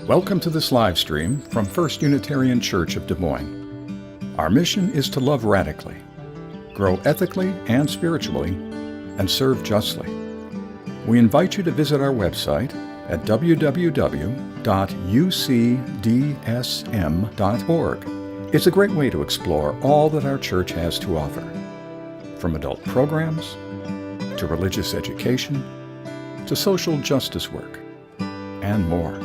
Welcome to this live stream from First Unitarian Church of Des Moines. Our mission is to love radically, grow ethically and spiritually, and serve justly. We invite you to visit our website at www.ucdsm.org. It's a great way to explore all that our church has to offer, from adult programs, to religious education, to social justice work, and more.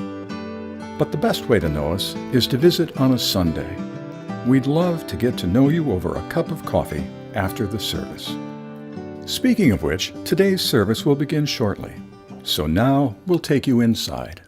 But the best way to know us is to visit on a Sunday. We'd love to get to know you over a cup of coffee after the service. Speaking of which, today's service will begin shortly. So now we'll take you inside.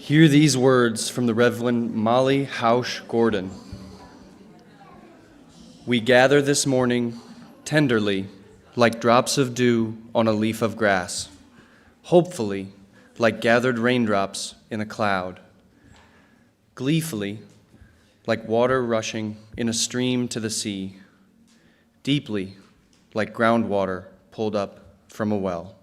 Hear these words from the Reverend Molly Hausch Gordon. We gather this morning tenderly like drops of dew on a leaf of grass, hopefully like gathered raindrops in a cloud, gleefully like water rushing in a stream to the sea, deeply like groundwater pulled up from a well.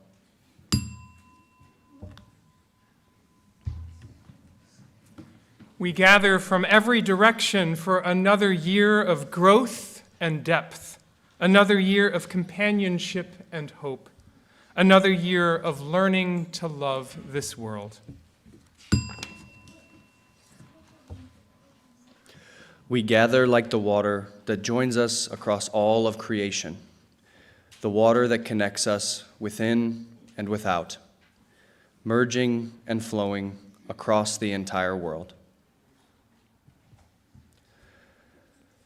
We gather from every direction for another year of growth and depth, another year of companionship and hope, another year of learning to love this world. We gather like the water that joins us across all of creation, the water that connects us within and without, merging and flowing across the entire world.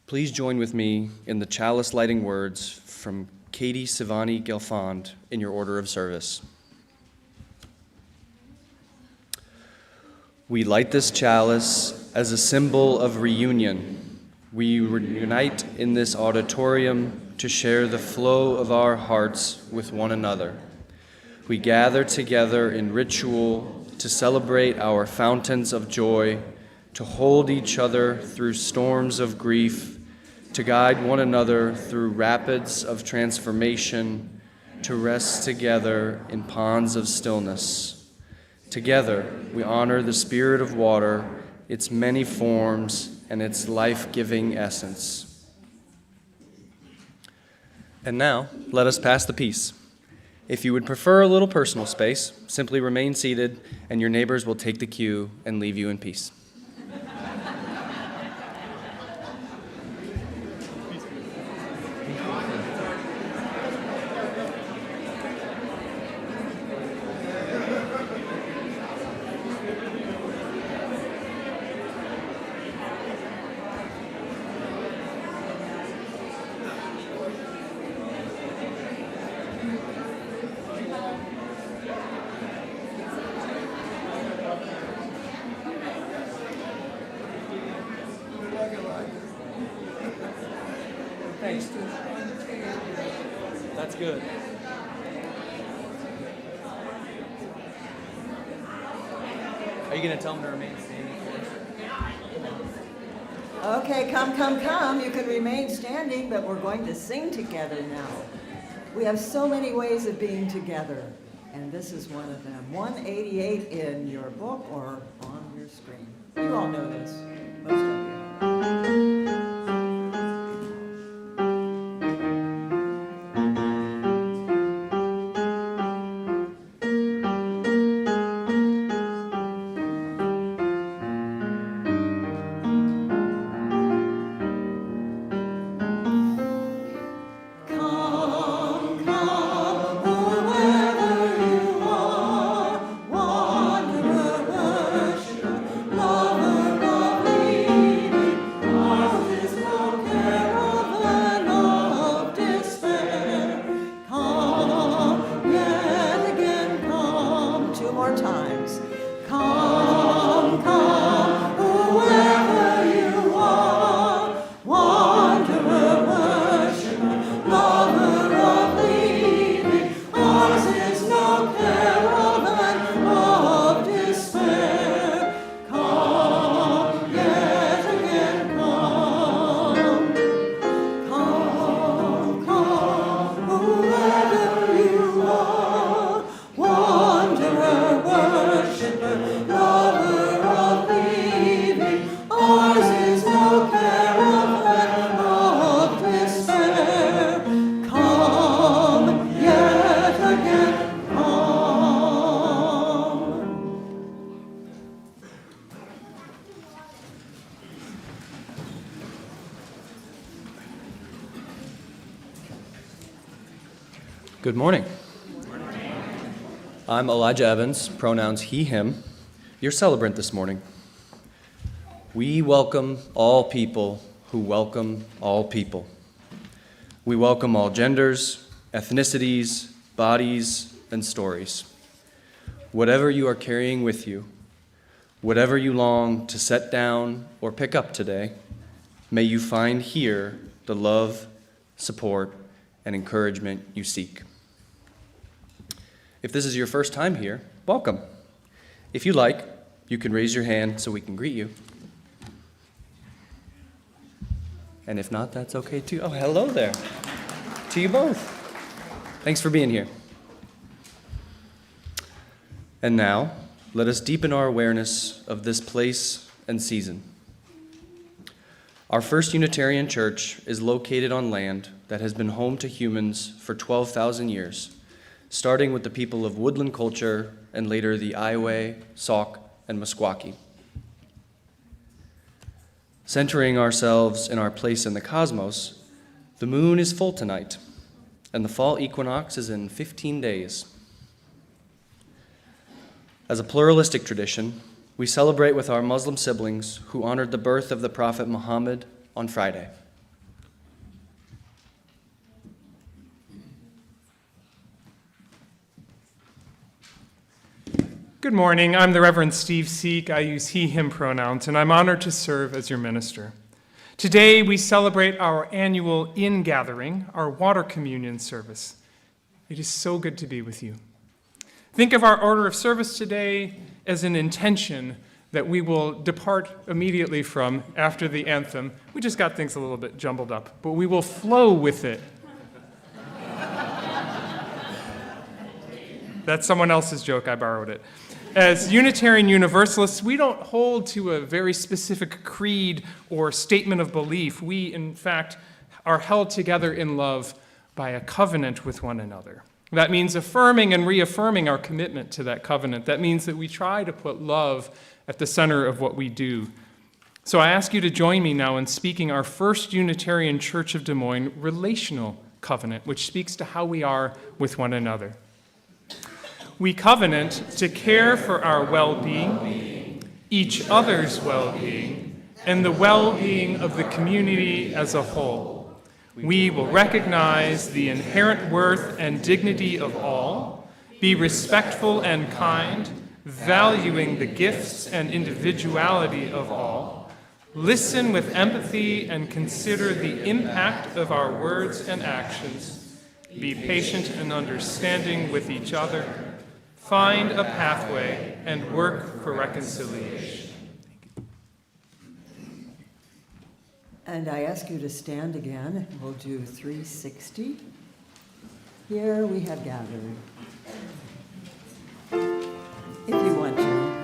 Please join with me in the chalice lighting words from Katie Sivani Gelfond in your order of service. We light this chalice as a symbol of reunion. We unite in this auditorium to share the flow of our hearts with one another. We gather together in ritual to celebrate our fountains of joy, to hold each other through storms of grief, to guide one another through rapids of transformation, to rest together in ponds of stillness. Together, we honor the spirit of water, its many forms, and its life-giving essence. And now, let us pass the peace. If you would prefer a little personal space, simply remain seated, and your neighbors will take the cue and leave you in peace. Thanks. That's good. Are you going to tell them to remain standing first? Okay, come. You can remain standing, but we're going to sing together now. We have so many ways of being together, and this is one of them. 188 in your book or on your screen. You all know this, most of you. Good morning. I'm Elijah Evans, pronouns he, him, your celebrant this morning. We welcome all people who welcome all people. We welcome all genders, ethnicities, bodies, and stories. Whatever you are carrying with you, whatever you long to set down or pick up today, may you find here the love, support, and encouragement you seek. If this is your first time here, welcome. If you like, you can raise your hand so we can greet you. And if not, that's okay too. Oh, hello there. To you both. Thanks for being here. And now, let us deepen our awareness of this place and season. Our First Unitarian Church is located on land that has been home to humans for 12,000 years, starting with the people of woodland culture and later the Iowa, Sieck, and Meskwaki. Centering ourselves in our place in the cosmos, the moon is full tonight, and the fall equinox is in 15 days. As a pluralistic tradition, we celebrate with our Muslim siblings who honored the birth of the Prophet Muhammad on Friday. Good morning. I'm the Reverend Steve Sieck. I use he, him pronouns, and I'm honored to serve as your minister. Today, we celebrate our annual in-gathering, our water communion service. It is so good to be with you. Think of our order of service today as an intention that we will depart immediately from after the anthem. We just got things a little bit jumbled up, but we will flow with it. That's someone else's joke, I borrowed it. As Unitarian Universalists, we don't hold to a very specific creed or statement of belief. We, in fact, are held together in love by a covenant with one another. That means affirming and reaffirming our commitment to that covenant. That means that we try to put love at the center of what we do. So I ask you to join me now in speaking our First Unitarian Church of Des Moines relational covenant, which speaks to how we are with one another. We covenant to care for our well-being, each other's well-being, and the well-being of the community as a whole. We will recognize the inherent worth and dignity of all, be respectful and kind, valuing the gifts and individuality of all, listen with empathy and consider the impact of our words and actions, be patient and understanding with each other, find a pathway, and work for reconciliation. And I ask you to stand again. We'll do 360. Here we have gathered. If you want to.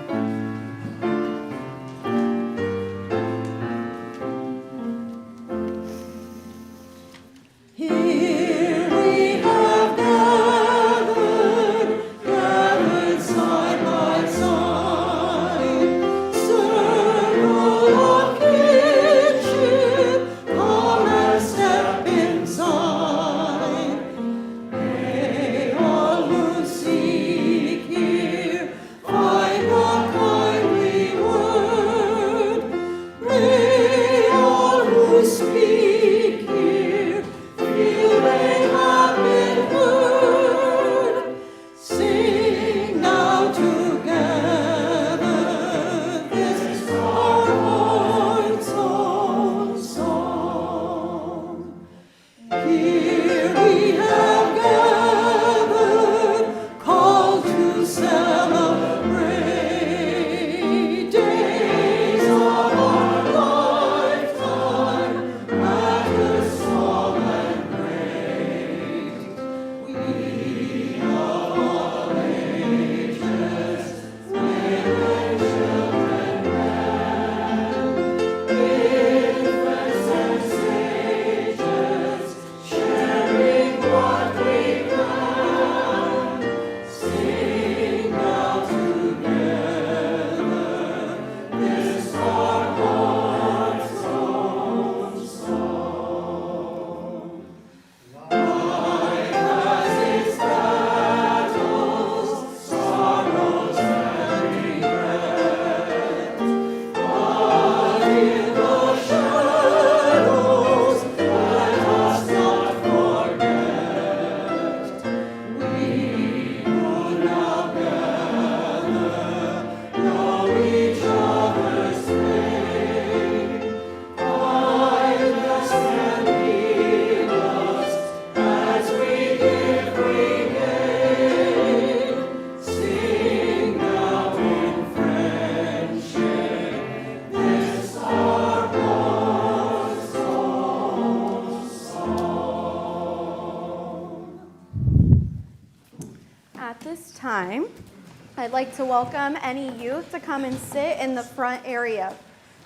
I'd like to welcome any youth to come and sit in the front area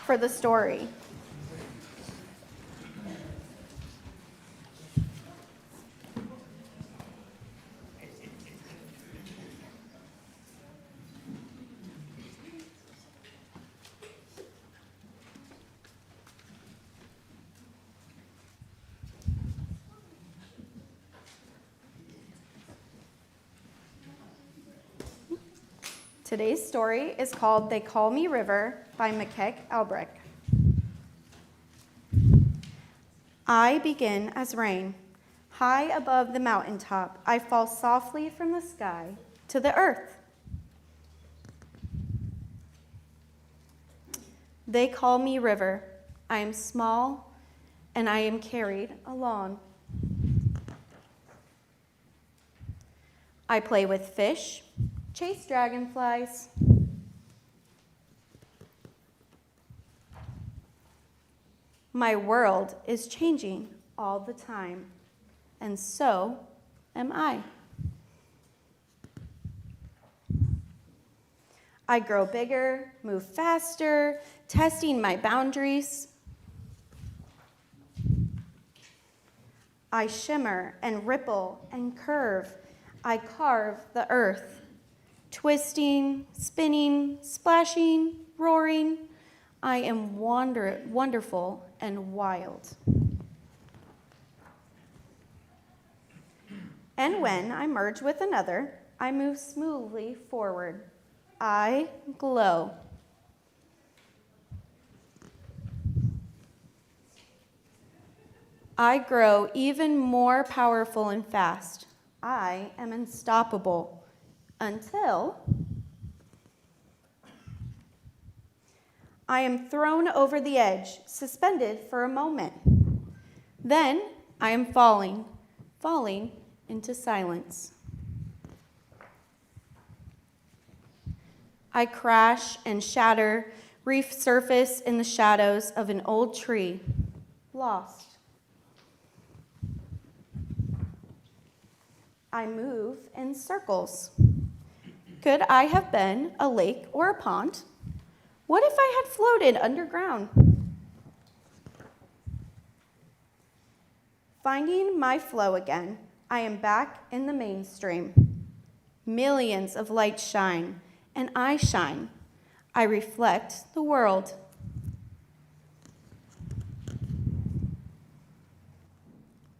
for the story. Today's story is called They Call Me River by McKeck Albrecht. I begin as rain. High above the mountaintop, I fall softly from the sky to the earth. They call me river. I am small, and I am carried along. I play with fish, chase dragonflies. My world is changing all the time, and so am I. I grow bigger, move faster, testing my boundaries. I shimmer and ripple and curve. I carve the earth, twisting, spinning, splashing, roaring. I am wonderful and wild. And when I merge with another, I move smoothly forward. I glow. I grow even more powerful and fast. I am unstoppable until I am thrown over the edge, suspended for a moment. Then I am falling into silence. I crash and shatter, resurface in the shadows of an old tree, lost. I move in circles. Could I have been a lake or a pond? What if I had floated underground? Finding my flow again, I am back in the mainstream. Millions of lights shine, and I shine. I reflect the world.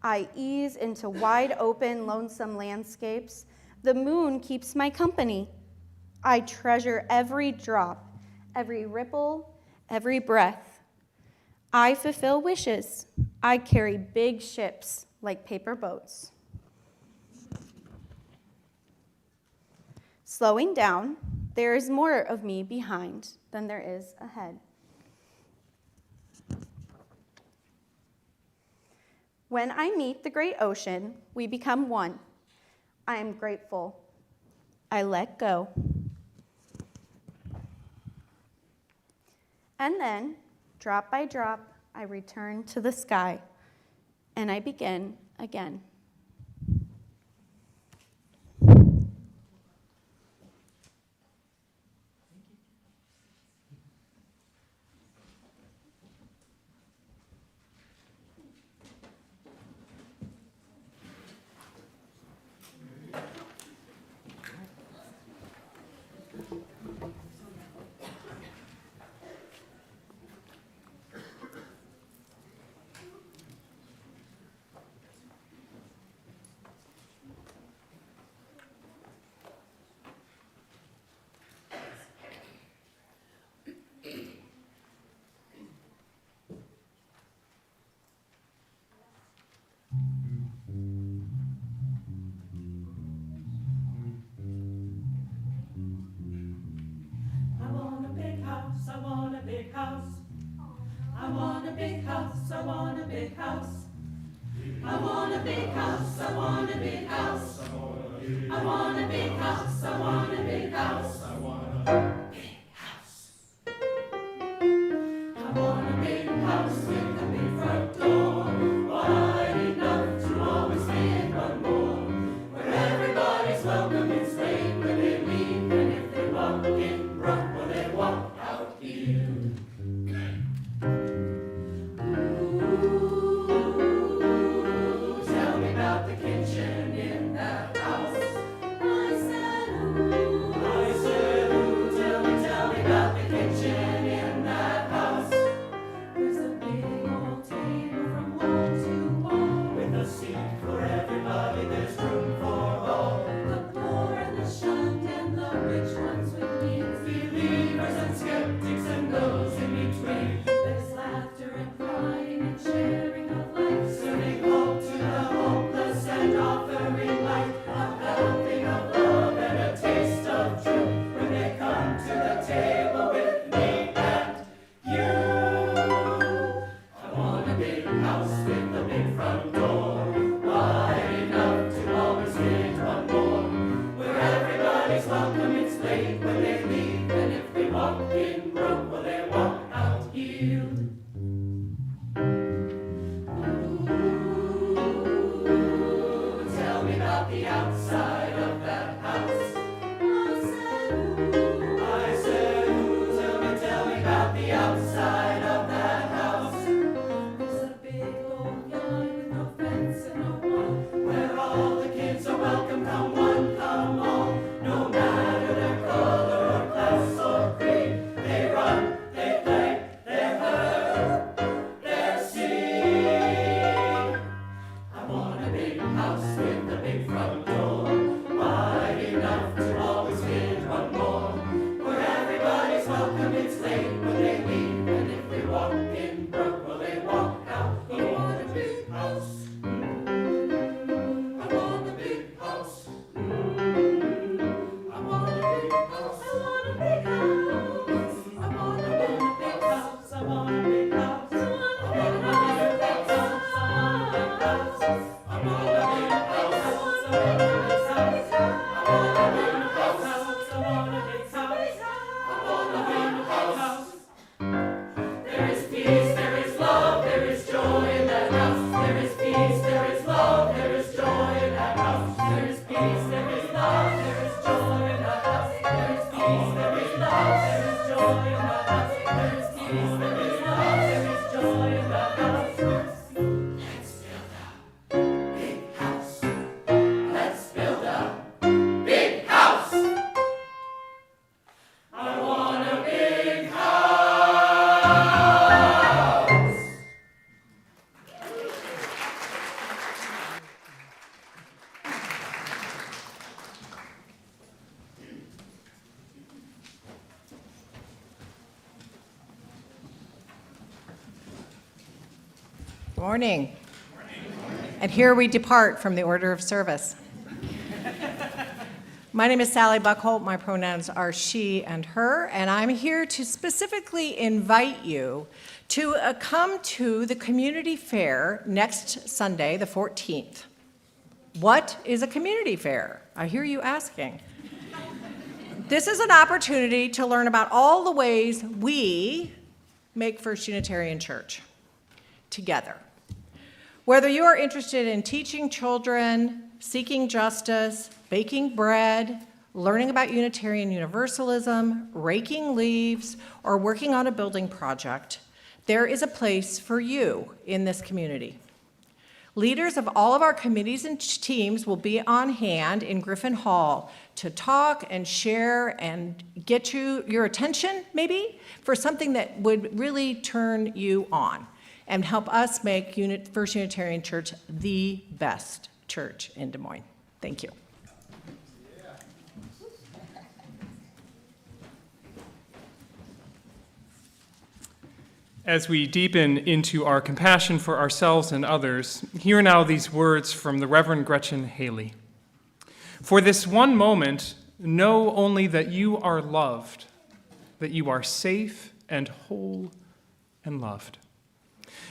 I ease into wide open, lonesome landscapes. The moon keeps my company. I treasure every drop, every ripple, every breath. I fulfill wishes. I carry big ships like paper boats. Slowing down, there is more of me behind than there is ahead. When I meet the great ocean, we become one. I am grateful. I let go. And then, drop by drop, I return to the sky, and I begin again. The outside of that house. I said, ooh. Morning. And here we depart from the order of service. My name is Sally Buckholt. My pronouns are she and her, and I'm here to specifically invite you to come to the community fair next Sunday, the 14th. What is a community fair? I hear you asking. This is an opportunity to learn about all the ways we make First Unitarian Church together. Whether you are interested in teaching children, seeking justice, baking bread, learning about Unitarian Universalism, raking leaves, or working on a building project, there is a place for you in this community. Leaders of all of our committees and teams will be on hand in Griffin Hall to talk and share and get your attention, maybe, for something that would really turn you on and help us make First Unitarian Church the best church in Des Moines. Thank you. As we deepen into our compassion for ourselves and others, hear now these words from the Reverend Gretchen Haley. For this one moment, know only that you are loved, that you are safe and whole and loved.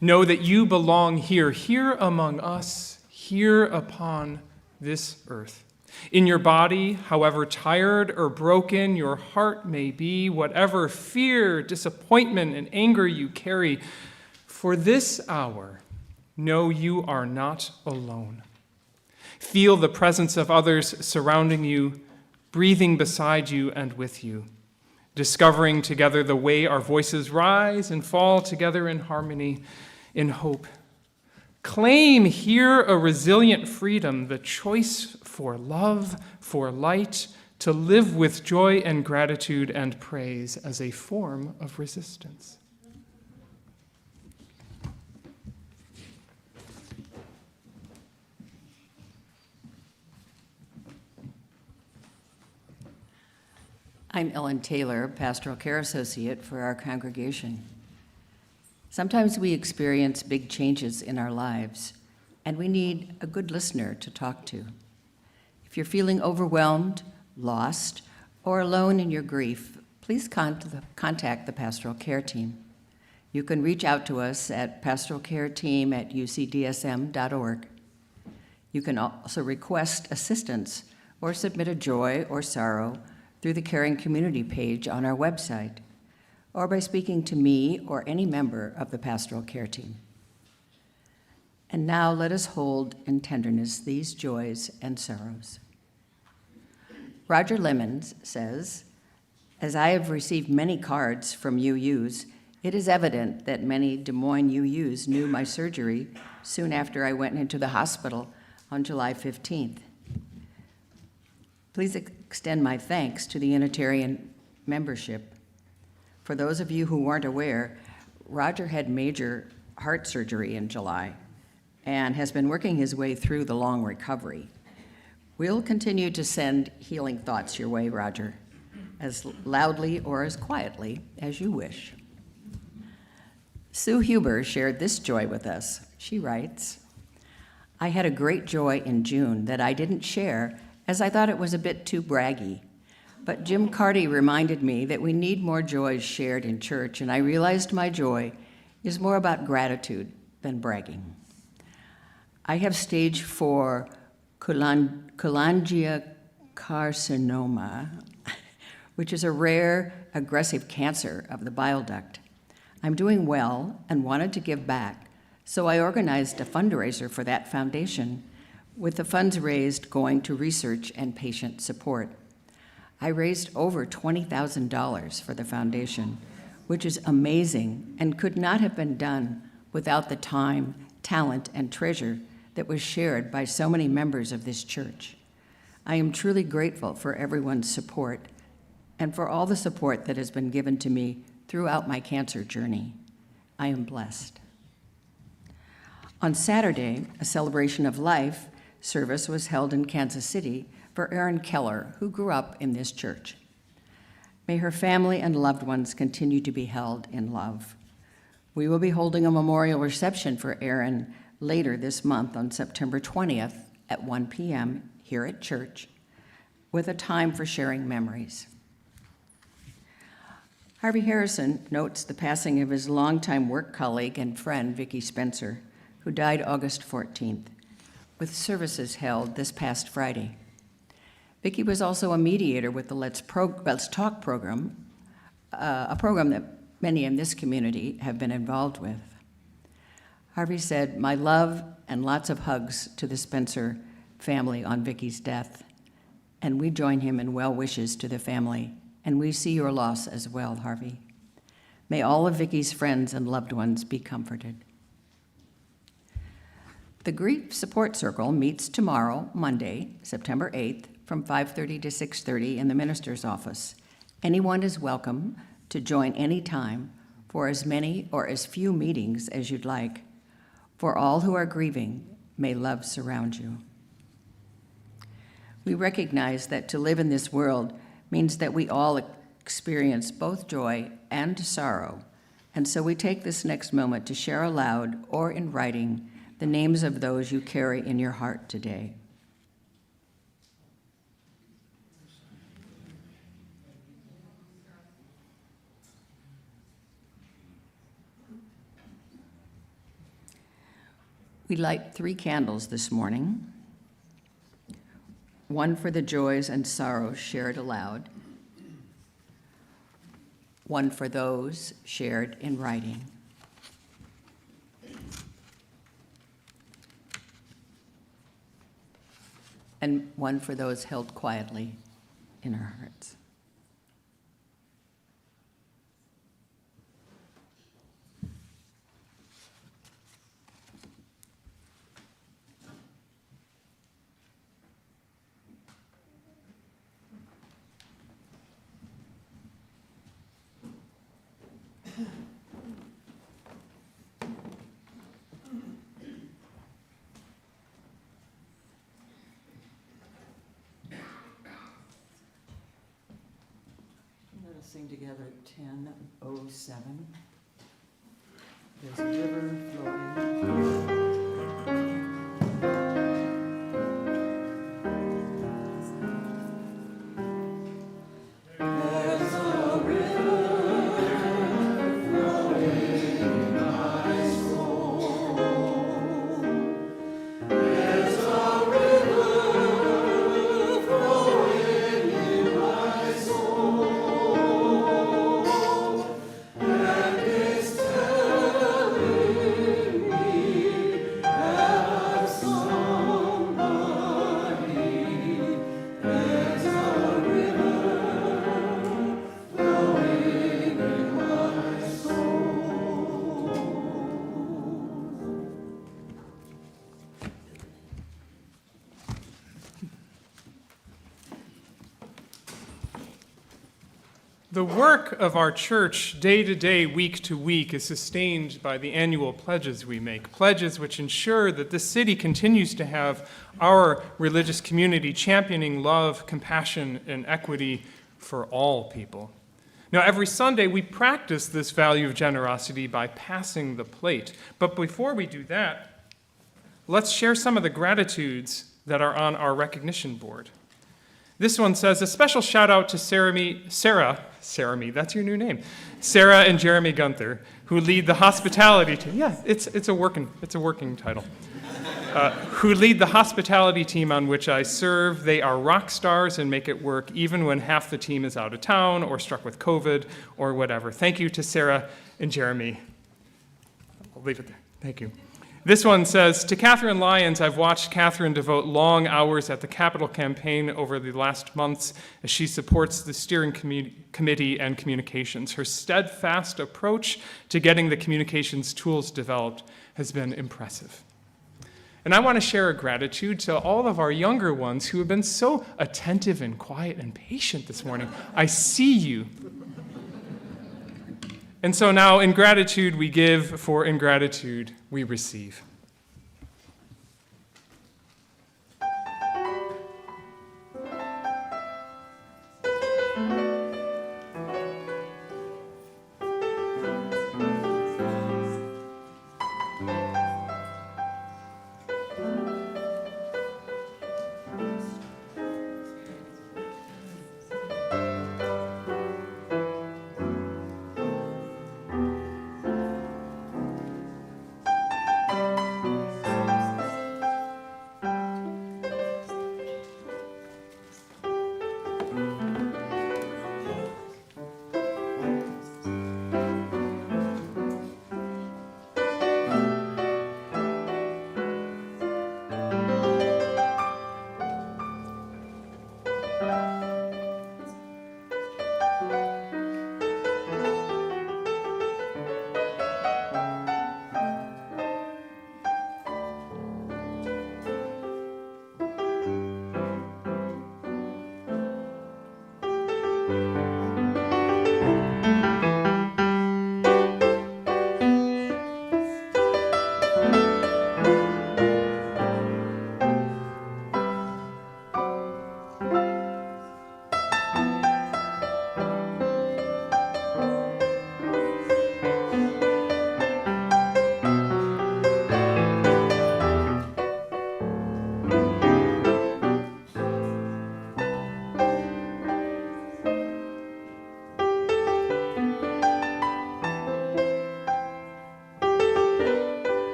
Know that you belong here among us, here upon this earth. In your body, however tired or broken your heart may be, whatever fear, disappointment, and anger you carry, for this hour, know you are not alone. Feel the presence of others surrounding you, breathing beside you and with you, discovering together the way our voices rise and fall together in harmony, in hope. Claim here a resilient freedom, the choice for love, for light, to live with joy and gratitude and praise as a form of resistance. I'm Ellen Taylor, Pastoral Care Associate for our congregation. Sometimes we experience big changes in our lives, and we need a good listener to talk to. If you're feeling overwhelmed, lost, or alone in your grief, please contact the Pastoral Care Team. You can reach out to us at pastoralcareteam@ucdsm.org. You can also request assistance or submit a joy or sorrow through the Caring Community page on our website, or by speaking to me or any member of the Pastoral Care Team. And now let us hold in tenderness these joys and sorrows. Roger Lemons says, as I have received many cards from UUs, it is evident that many Des Moines UUs knew my surgery soon after I went into the hospital on July 15th. Please extend my thanks to the Unitarian membership. For those of you who weren't aware, Roger had major heart surgery in July and has been working his way through the long recovery. We'll continue to send healing thoughts your way, Roger, as loudly or as quietly as you wish. Sue Huber shared this joy with us. She writes, I had a great joy in June that I didn't share as I thought it was a bit too braggy. But Jim Carty reminded me that we need more joys shared in church, and I realized my joy is more about gratitude than bragging. I have stage 4 cholangiocarcinoma, which is a rare, aggressive cancer of the bile duct. I'm doing well and wanted to give back, so I organized a fundraiser for that foundation, with the funds raised going to research and patient support. I raised over $20,000 for the foundation, which is amazing and could not have been done without the time, talent, and treasure that was shared by so many members of this church. I am truly grateful for everyone's support and for all the support that has been given to me throughout my cancer journey. I am blessed. On Saturday, a celebration of life service was held in Kansas City for Erin Keller, who grew up in this church. May her family and loved ones continue to be held in love. We will be holding a memorial reception for Aaron later this month on September 20th at 1 p.m. here at church, with a time for sharing memories. Harvey Harrison notes the passing of his longtime work colleague and friend, Vicki Spencer, who died August 14th, with services held this past Friday. Vicki was also a mediator with the Let's Talk program, a program that many in this community have been involved with. Harvey said, "My love and lots of hugs to the Spencer family on Vicki's death, and we join him in well wishes to the family, and we see your loss as well, Harvey. May all of Vicki's friends and loved ones be comforted." The Grief Support Circle meets tomorrow, Monday, September 8th, from 5:30 to 6:30 in the minister's office. Anyone is welcome to join any time for as many or as few meetings as you'd like. For all who are grieving, may love surround you. We recognize that to live in this world means that we all experience both joy and sorrow, and so we take this next moment to share aloud or in writing the names of those you carry in your heart today. We light 3 candles this morning, one for the joys and sorrows shared aloud, one for those shared in writing. And one for those held quietly in our hearts. Let us sing together 10:07. There's a river flowing. The work of our church, day to day, week to week, is sustained by the annual pledges we make, pledges which ensure that this city continues to have our religious community championing love, compassion, and equity for all people. Now, every Sunday, we practice this value of generosity by passing the plate. But before we do that, let's share some of the gratitudes that are on our recognition board. This one says, a special shout out to Sarah, that's your new name, Sarah and Jeremy Gunther, who lead the hospitality team. Yeah, it's a working title. Who lead the hospitality team on which I serve. They are rock stars and make it work even when half the team is out of town or struck with COVID or whatever. Thank you to Sarah and Jeremy. I'll leave it there. Thank you. This one says, to Catherine Lyons, I've watched Catherine devote long hours at the Capitol campaign over the last months as she supports the steering committee and communications. Her steadfast approach to getting the communications tools developed has been impressive. And I want to share a gratitude to all of our younger ones who have been so attentive and quiet and patient this morning. I see you. And so now, in gratitude we give, for in gratitude we receive.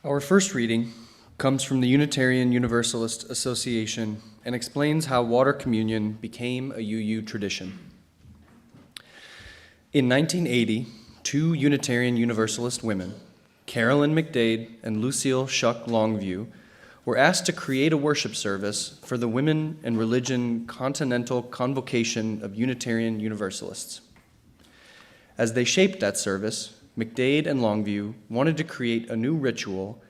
Our first reading comes from the Unitarian Universalist Association and explains how water communion became a UU tradition. In 1980, two Unitarian Universalist women, Carolyn McDade and Lucille Shuck Longview, were asked to create a worship service for the Women and Religion Continental Convocation of Unitarian Universalists. As they shaped that service, McDade and Longview wanted to create a new ritual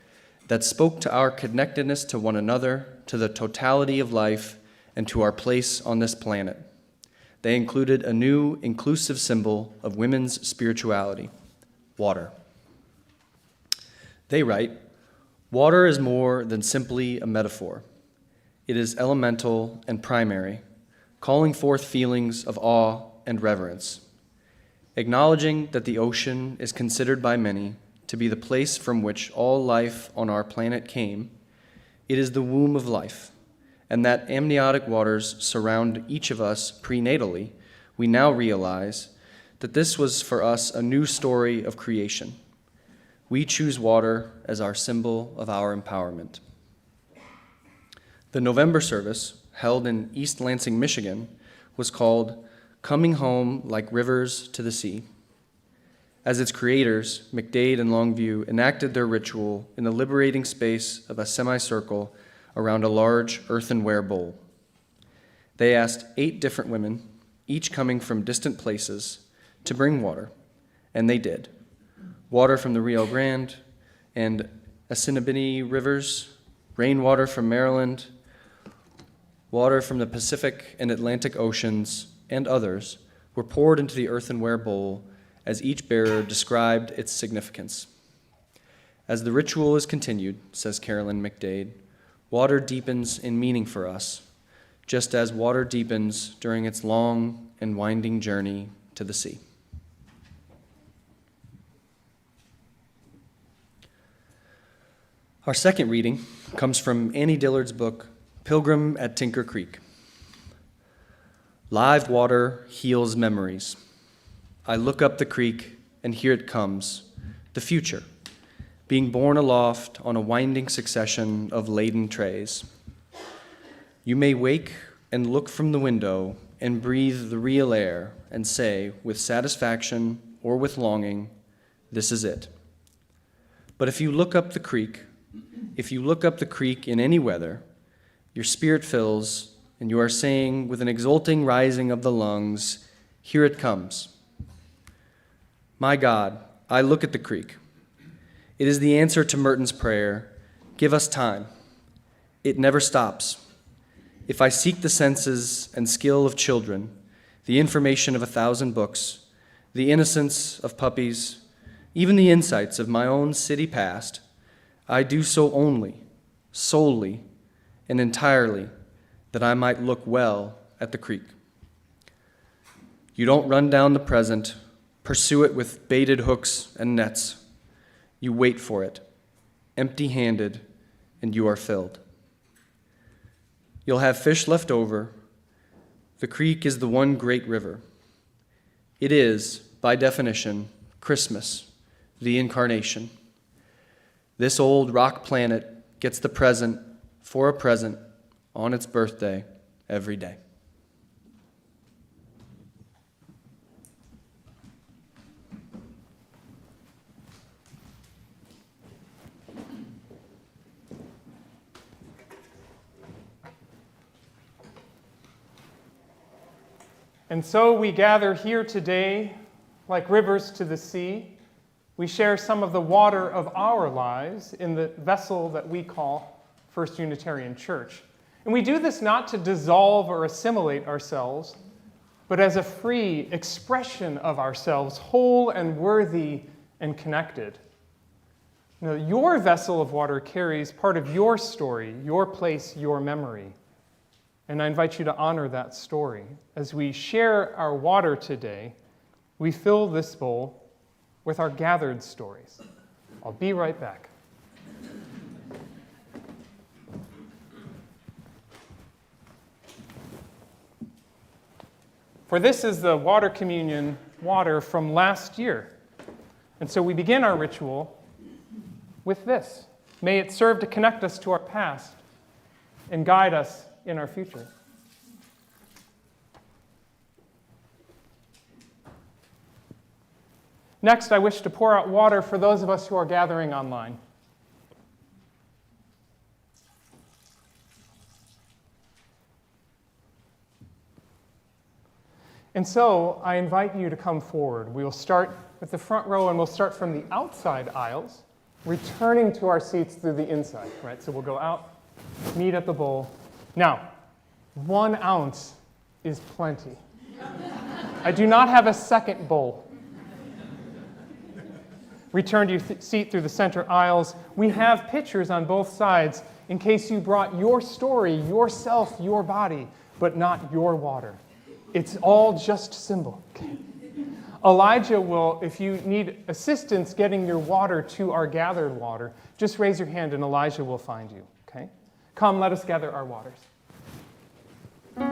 that spoke to our connectedness to one another, to the totality of life, and to our place on this planet. They included a new inclusive symbol of women's spirituality, water. They write, "Water is more than simply a metaphor. It is elemental and primary, calling forth feelings of awe and reverence. Acknowledging that the ocean is considered by many to be the place from which all life on our planet came, it is the womb of life, and that amniotic waters surround each of us prenatally, we now realize that this was for us a new story of creation. We choose water as our symbol of our empowerment." The November service, held in East Lansing, Michigan, was called "Coming Home Like Rivers to the Sea." As its creators, McDade and Longview enacted their ritual in the liberating space of a semicircle around a large earthenware bowl. They asked 8 different women, each coming from distant places, to bring water, and they did. Water from the Rio Grande and Assiniboine rivers, rainwater from Maryland, water from the Pacific and Atlantic Oceans, and others were poured into the earthenware bowl as each bearer described its significance. As the ritual is continued, says Carolyn McDade, water deepens in meaning for us, just as water deepens during its long and winding journey to the sea. Our second reading comes from Annie Dillard's book, Pilgrim at Tinker Creek. Live water heals memories. I look up the creek, and here it comes, the future, being borne aloft on a winding succession of laden trays. You may wake and look from the window and breathe the real air and say, with satisfaction or with longing, this is it. But if you look up the creek in any weather, your spirit fills, and you are saying with an exulting rising of the lungs, here it comes. My God, I look at the creek. It is the answer to Merton's prayer, give us time. It never stops. If I seek the senses and skill of children, the information of 1,000 books, the innocence of puppies, even the insights of my own city past, I do so only, solely, and entirely, that I might look well at the creek. You don't run down the present, pursue it with baited hooks and nets. You wait for it, empty-handed, and you are filled. You'll have fish left over. The creek is the one great river. It is, by definition, Christmas, the incarnation. This old rock planet gets the present for a present on its birthday every day. And so we gather here today, like rivers to the sea. We share some of the water of our lives in the vessel that we call First Unitarian Church. And we do this not to dissolve or assimilate ourselves, but as a free expression of ourselves, whole and worthy and connected. Now, your vessel of water carries part of your story, your place, your memory. And I invite you to honor that story. As we share our water today, we fill this bowl with our gathered stories. I'll be right back. For this is the water communion water from last year. And so we begin our ritual with this. May it serve to connect us to our past and guide us in our future. Next, I wish to pour out water for those of us who are gathering online. And so I invite you to come forward. We will start with the front row, and we'll start from the outside aisles, returning to our seats through the inside, right? So we'll go out, meet at the bowl. Now, 1 ounce is plenty. I do not have a second bowl. Return to your seat through the center aisles. We have pictures on both sides in case you brought your story, yourself, your body, but not your water. It's all just symbol. Okay. Elijah will, if you need assistance getting your water to our gathered water, just raise your hand and Elijah will find you. Okay? Come, let us gather our waters. You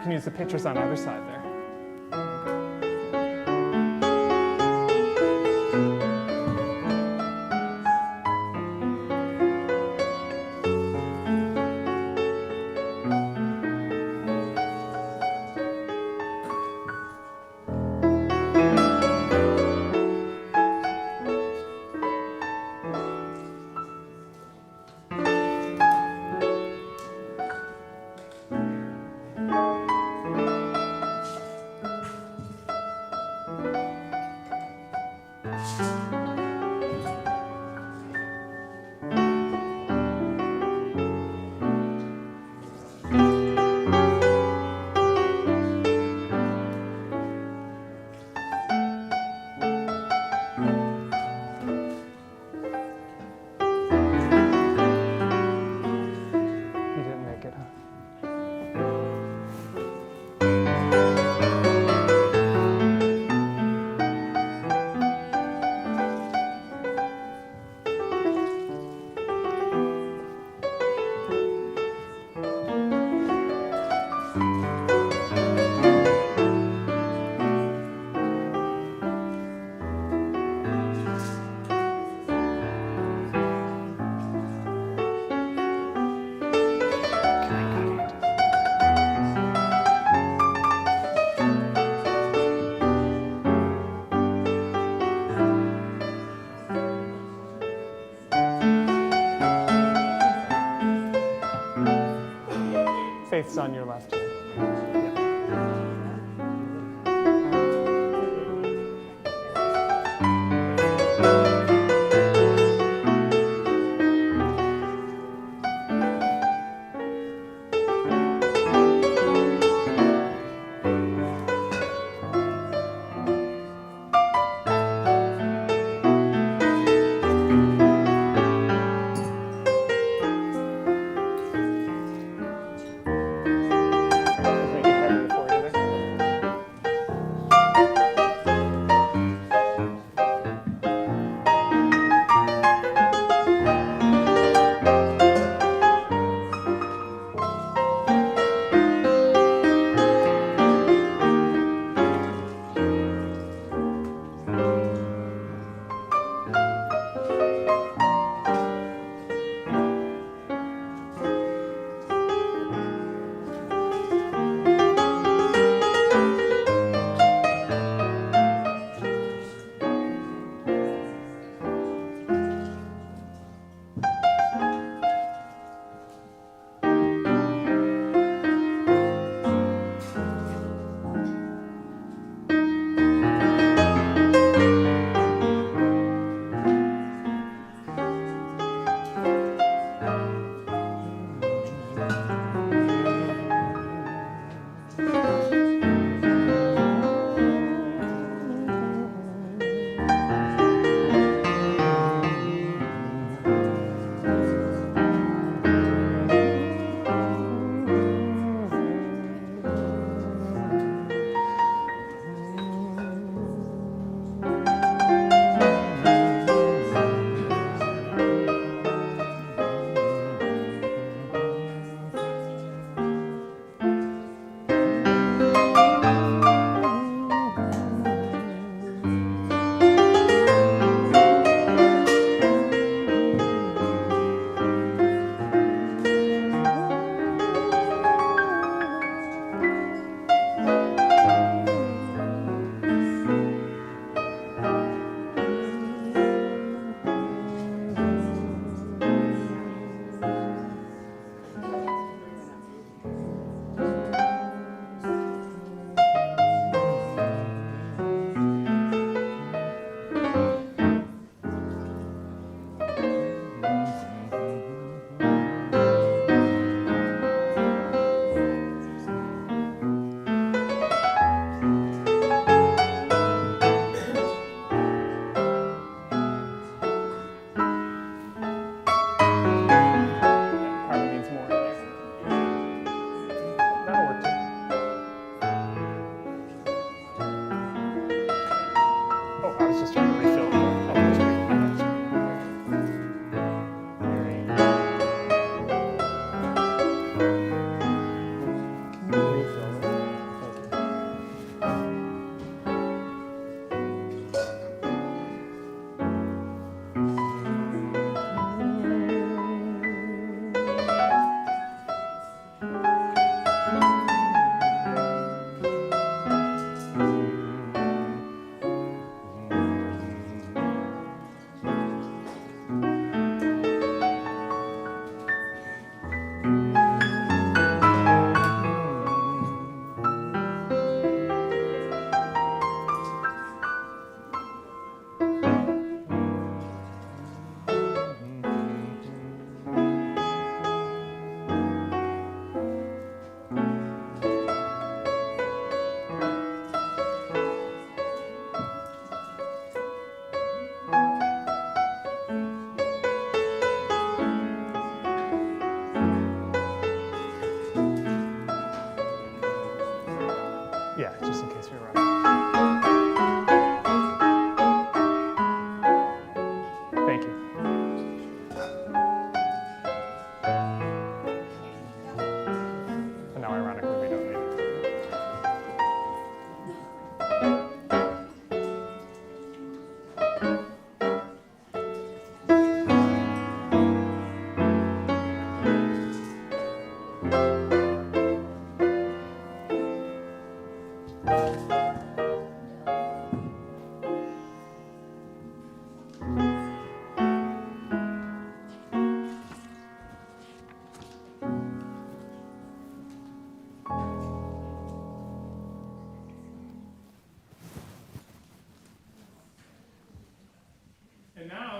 can use the pictures on either side there. Faith's on your left here. Make it heavier for you there.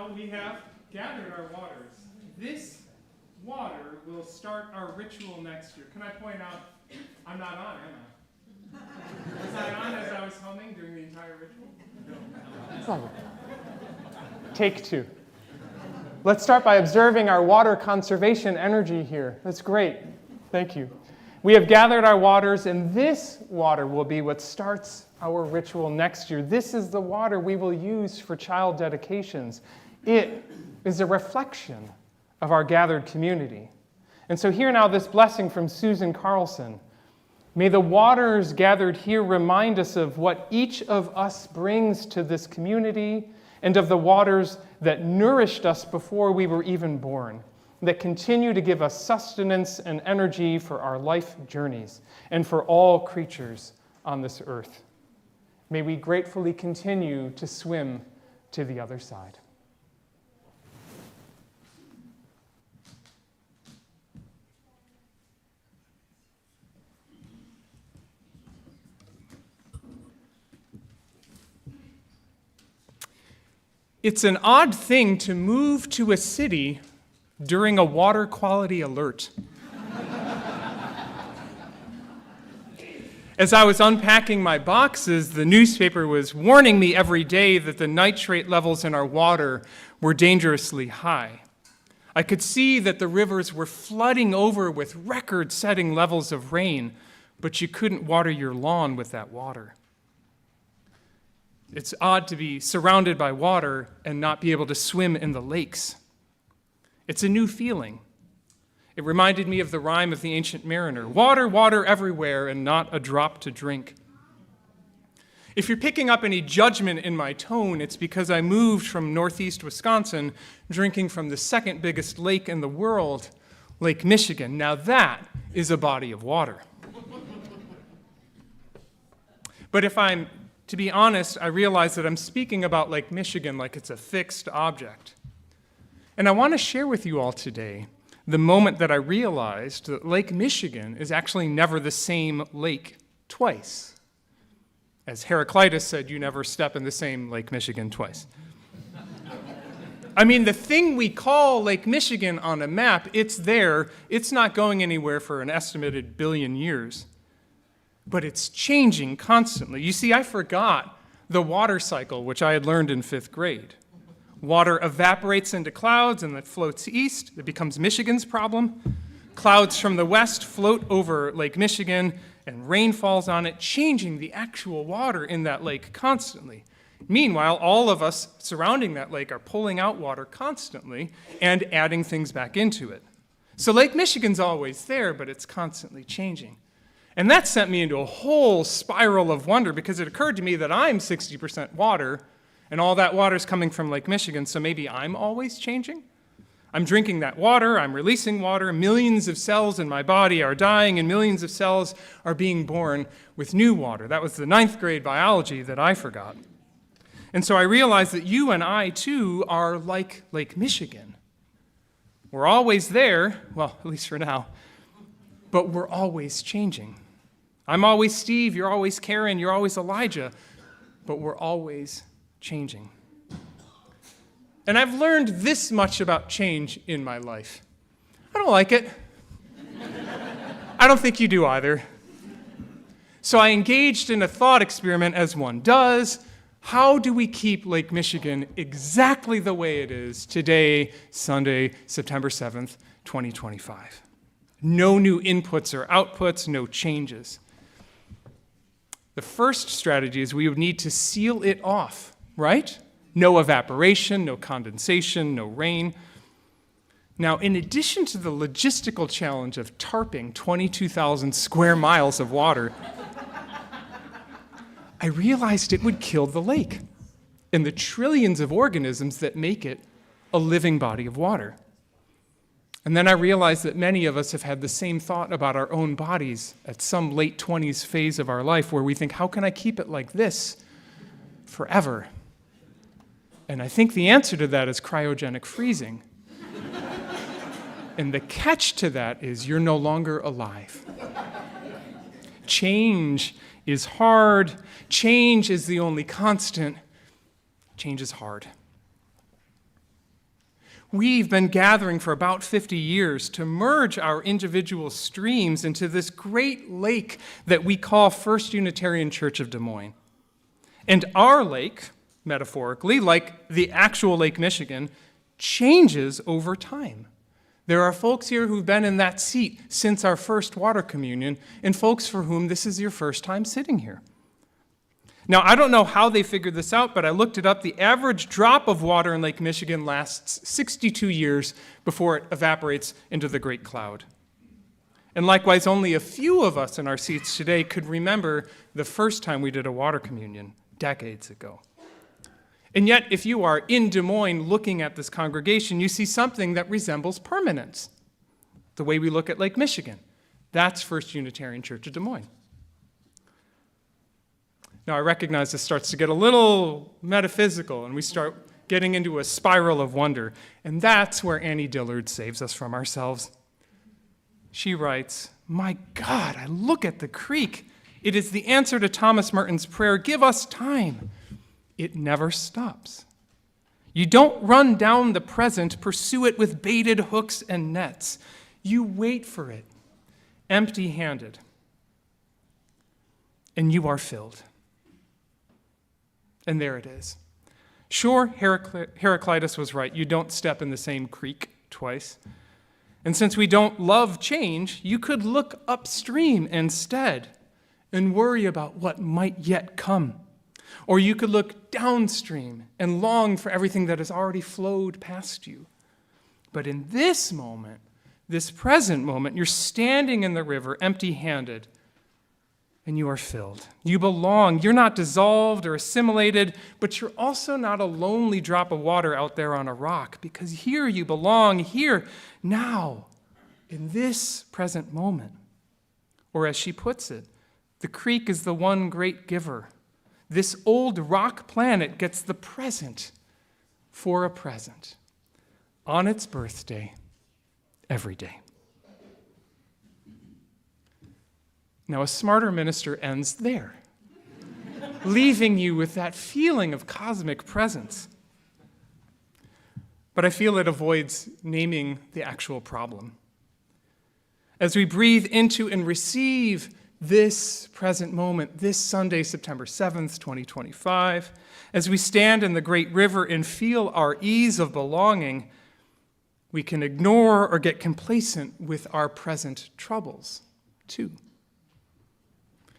now we have gathered our waters. This water will start our ritual next year. Can I point out, I'm not on, am I? Was I on as I was humming during the entire ritual? No. Take two. Let's start by observing our water conservation energy here. That's great. Thank you. We have gathered our waters, and this water will be what starts our ritual next year. This is the water we will use for child dedications. It is a reflection of our gathered community. And so hear now this blessing from Susan Carlson. May the waters gathered here remind us of what each of us brings to this community and of the waters that nourished us before we were even born, that continue to give us sustenance and energy for our life journeys and for all creatures on this earth. May we gratefully continue to swim to the other side. It's an odd thing to move to a city during a water quality alert. As I was unpacking my boxes, the newspaper was warning me every day that the nitrate levels in our water were dangerously high. I could see that the rivers were flooding over with record-setting levels of rain, but you couldn't water your lawn with that water. It's odd to be surrounded by water and not be able to swim in the lakes. It's a new feeling. It reminded me of the rhyme of the ancient mariner, water, water everywhere, and not a drop to drink. If you're picking up any judgment in my tone, it's because I moved from northeast Wisconsin, drinking from the second biggest lake in the world, Lake Michigan. Now that is a body of water. But if I'm to be honest, I realize that I'm speaking about Lake Michigan like it's a fixed object. And I want to share with you all today the moment that I realized that Lake Michigan is actually never the same lake twice. As Heraclitus said, you never step in the same Lake Michigan twice. I mean, the thing we call Lake Michigan on a map, it's there. It's not going anywhere for an estimated billion years. But it's changing constantly. You see, I forgot the water cycle, which I had learned in 5th grade. Water evaporates into clouds and that floats east. It becomes Michigan's problem. Clouds from the west float over Lake Michigan and rain falls on it, changing the actual water in that lake constantly. Meanwhile, all of us surrounding that lake are pulling out water constantly and adding things back into it. So Lake Michigan's always there, but it's constantly changing. And that sent me into a whole spiral of wonder because it occurred to me that I'm 60% water and all that water's coming from Lake Michigan, so maybe I'm always changing? I'm drinking that water, I'm releasing water, millions of cells in my body are dying and millions of cells are being born with new water. That was the 9th grade biology that I forgot. And so I realized that you and I too are like Lake Michigan. We're always there, well, at least for now, but we're always changing. I'm always Steve, you're always Karen, you're always Elijah, but we're always changing. And I've learned this much about change in my life. I don't like it. I don't think you do either. So I engaged in a thought experiment, as one does. How do we keep Lake Michigan exactly the way it is today, Sunday, September 7th, 2025? No new inputs or outputs, no changes. The first strategy is we would need to seal it off, right? No evaporation, no condensation, no rain. Now, in addition to the logistical challenge of tarping 22,000 square miles of water, I realized it would kill the lake and the trillions of organisms that make it a living body of water. And then I realized that many of us have had the same thought about our own bodies at some late 20s phase of our life where we think, how can I keep it like this forever? And I think the answer to that is cryogenic freezing. And the catch to that is you're no longer alive. Change is hard. Change is the only constant. Change is hard. We've been gathering for about 50 years to merge our individual streams into this great lake that we call First Unitarian Church of Des Moines. And our lake, metaphorically, like the actual Lake Michigan, changes over time. There are folks here who've been in that seat since our first water communion, and folks for whom this is your first time sitting here. Now, I don't know how they figured this out, but I looked it up. The average drop of water in Lake Michigan lasts 62 years before it evaporates into the Great Cloud. And likewise, only a few of us in our seats today could remember the first time we did a water communion decades ago. And yet, if you are in Des Moines looking at this congregation, you see something that resembles permanence. The way we look at Lake Michigan. That's First Unitarian Church of Des Moines. Now, I recognize this starts to get a little metaphysical, and we start getting into a spiral of wonder. And that's where Annie Dillard saves us from ourselves. She writes, "My God, I look at the creek. It is the answer to Thomas Merton's prayer, 'Give us time.' It never stops. You don't run down the present, pursue it with baited hooks and nets. You wait for it, empty-handed, and you are filled." And there it is. Sure, Heraclitus was right. You don't step in the same creek twice. And since we don't love change, you could look upstream instead and worry about what might yet come. Or you could look downstream and long for everything that has already flowed past you. But in this moment, this present moment, you're standing in the river empty-handed, and you are filled. You belong. You're not dissolved or assimilated, but you're also not a lonely drop of water out there on a rock, because here you belong, here, now, in this present moment. Or as she puts it, the creek is the one great giver. This old rock planet gets the present for a present on its birthday every day. Now, a smarter minister ends there, leaving you with that feeling of cosmic presence. But I feel it avoids naming the actual problem. As we breathe into and receive this present moment, this Sunday, September 7th, 2025, as we stand in the great river and feel our ease of belonging, we can ignore or get complacent with our present troubles, too.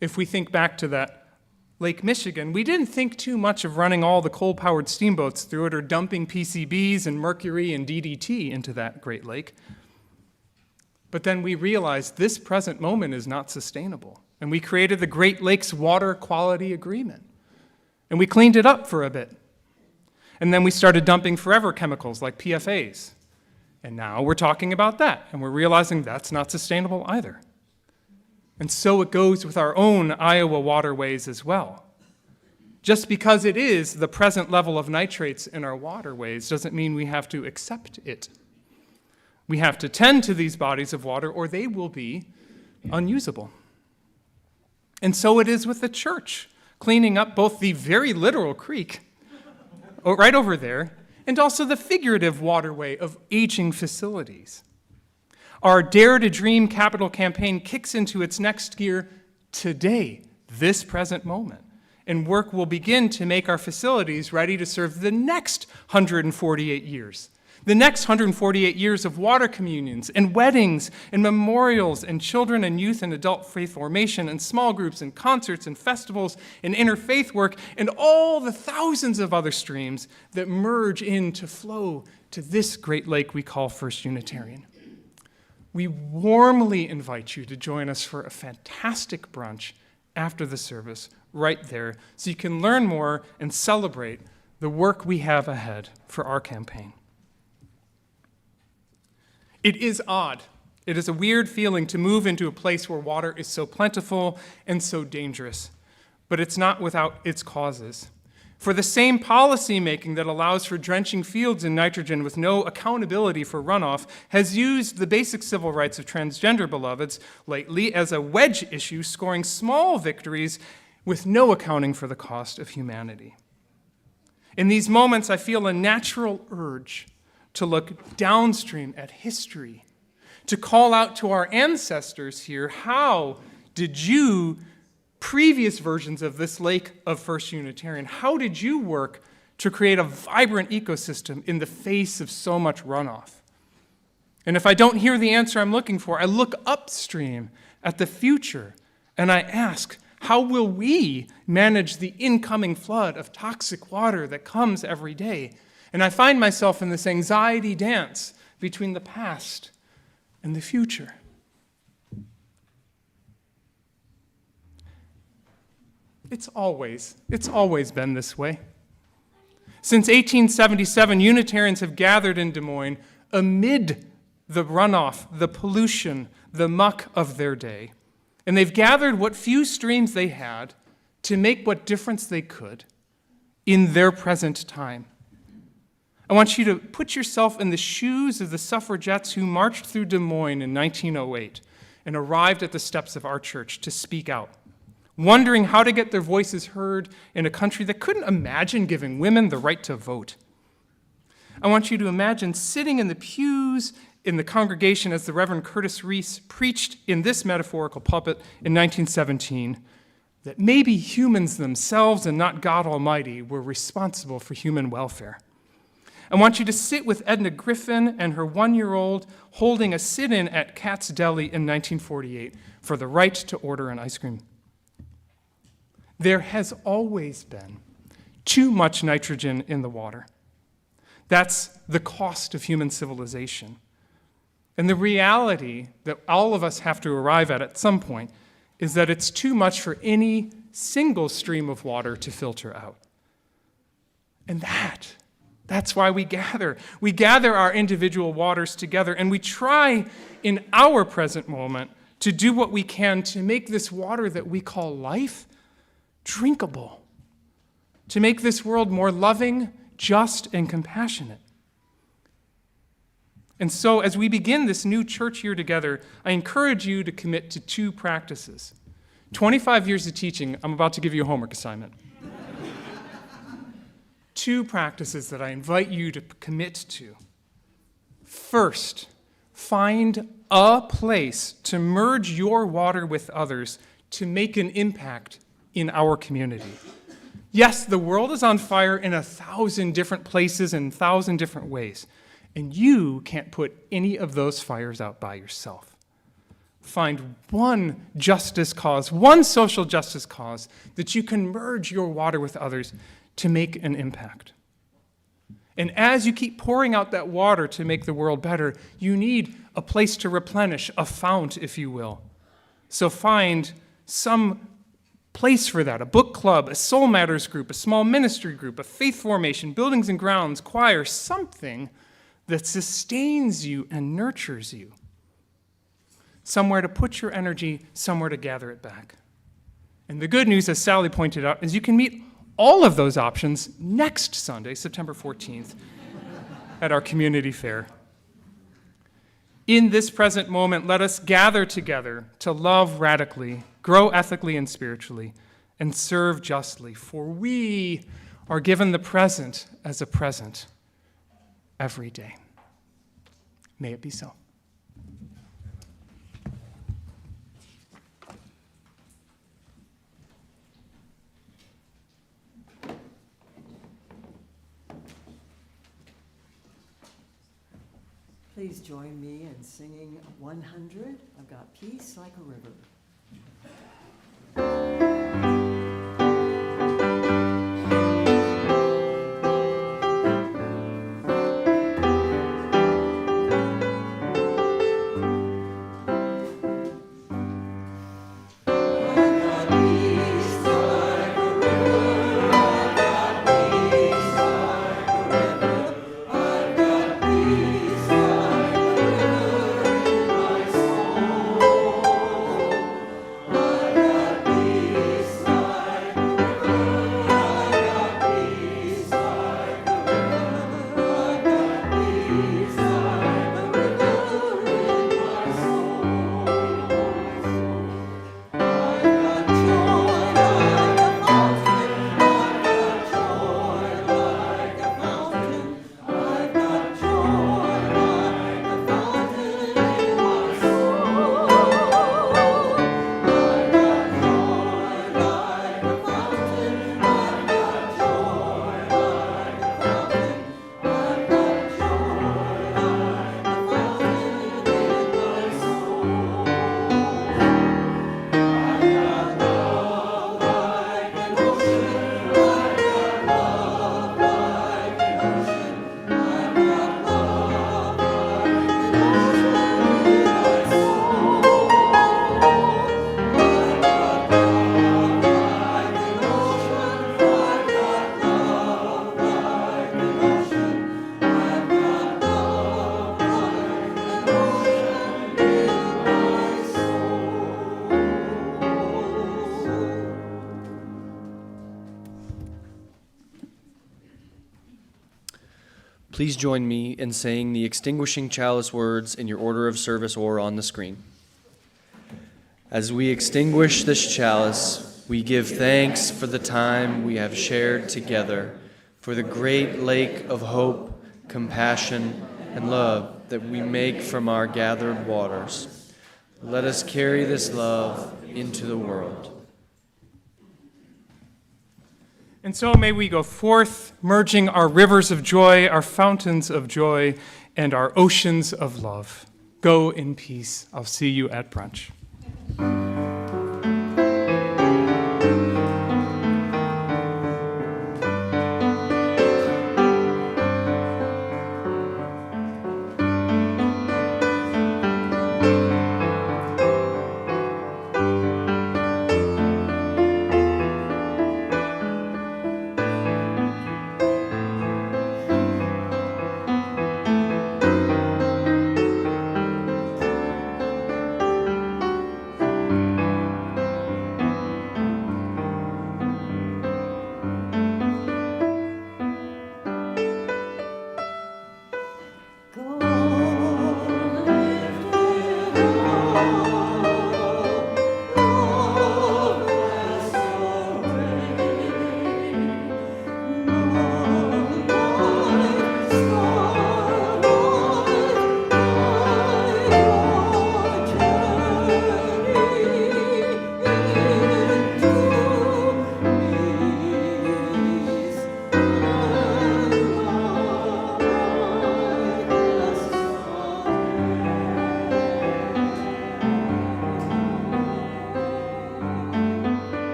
If we think back to that Lake Michigan, we didn't think too much of running all the coal-powered steamboats through it or dumping PCBs and mercury and DDT into that great lake. But then we realized this present moment is not sustainable. And we created the Great Lakes Water Quality Agreement. And we cleaned it up for a bit. And then we started dumping forever chemicals like PFAs. And now we're talking about that, and we're realizing that's not sustainable either. And so it goes with our own Iowa waterways as well. Just because it is the present level of nitrates in our waterways doesn't mean we have to accept it. We have to tend to these bodies of water or they will be unusable. And so it is with the church, cleaning up both the very literal creek right over there and also the figurative waterway of aging facilities. Our Dare to Dream capital campaign kicks into its next gear today, this present moment, and work will begin to make our facilities ready to serve the next 148 years. The next 148 years of water communions and weddings and memorials and children and youth and adult faith formation and small groups and concerts and festivals and interfaith work and all the thousands of other streams that merge in to flow to this great lake we call First Unitarian. We warmly invite you to join us for a fantastic brunch after the service right there so you can learn more and celebrate the work we have ahead for our campaign. It is odd. It is a weird feeling to move into a place where water is so plentiful and so dangerous, but it's not without its causes. For the same policy making that allows for drenching fields in nitrogen with no accountability for runoff has used the basic civil rights of transgender beloveds lately as a wedge issue, scoring small victories with no accounting for the cost of humanity. In these moments, I feel a natural urge, to look downstream at history, to call out to our ancestors here, how did you, previous versions of this lake of First Unitarian, how did you work to create a vibrant ecosystem in the face of so much runoff? And if I don't hear the answer I'm looking for, I look upstream at the future and I ask, how will we manage the incoming flood of toxic water that comes every day? And I find myself in this anxiety dance between the past and the future. It's always been this way. Since 1877, Unitarians have gathered in Des Moines amid the runoff, the pollution, the muck of their day. And they've gathered what few streams they had to make what difference they could in their present time. I want you to put yourself in the shoes of the suffragettes who marched through Des Moines in 1908 and arrived at the steps of our church to speak out, wondering how to get their voices heard in a country that couldn't imagine giving women the right to vote. I want you to imagine sitting in the pews in the congregation as the Reverend Curtis Reese preached in this metaphorical pulpit in 1917 that maybe humans themselves and not God Almighty were responsible for human welfare. I want you to sit with Edna Griffin and her 1-year-old holding a sit-in at Katz's Deli in 1948 for the right to order an ice cream. There has always been too much nitrogen in the water. That's the cost of human civilization. And the reality that all of us have to arrive at some point is that it's too much for any single stream of water to filter out. And that's why we gather. We gather our individual waters together, and we try in our present moment to do what we can to make this water that we call life drinkable, to make this world more loving, just, and compassionate. And so as we begin this new church year together, I encourage you to commit to 2 practices. 25 years of teaching, I'm about to give you a homework assignment. 2 practices that I invite you to commit to. First, find a place to merge your water with others to make an impact in our community. Yes, the world is on fire in 1,000 different places and 1,000 different ways. And you can't put any of those fires out by yourself. Find one justice cause, one social justice cause that you can merge your water with others to make an impact. And as you keep pouring out that water to make the world better, you need a place to replenish, a fount, if you will. So find some place for that, a book club, a Soul Matters group, a small ministry group, a faith formation, buildings and grounds, choir, something that sustains you and nurtures you. Somewhere to put your energy, somewhere to gather it back. And the good news, as Sally pointed out, is you can meet all of those options next Sunday, September 14th, at our community fair. In this present moment, let us gather together to love radically, grow ethically and spiritually, and serve justly, for we are given the present as a present every day. May it be so. Please join me in singing 100. I've got Peace Like a River. please join me in saying the extinguishing chalice words in your order of service or on the screen. As we extinguish this chalice, we give thanks for the time we have shared together, for the great lake of hope, compassion, and love that we make from our gathered waters. Let us carry this love into the world. And so may we go forth, merging our rivers of joy, our fountains of joy, and our oceans of love. Go in peace. I'll see you at brunch.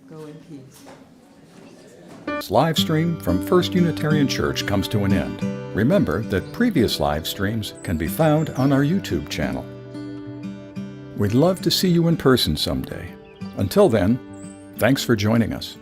Go in peace. This live stream from First Unitarian Church comes to an end. Remember that previous live streams can be found on our YouTube channel. We'd love to see you in person someday. Until then, thanks for joining us.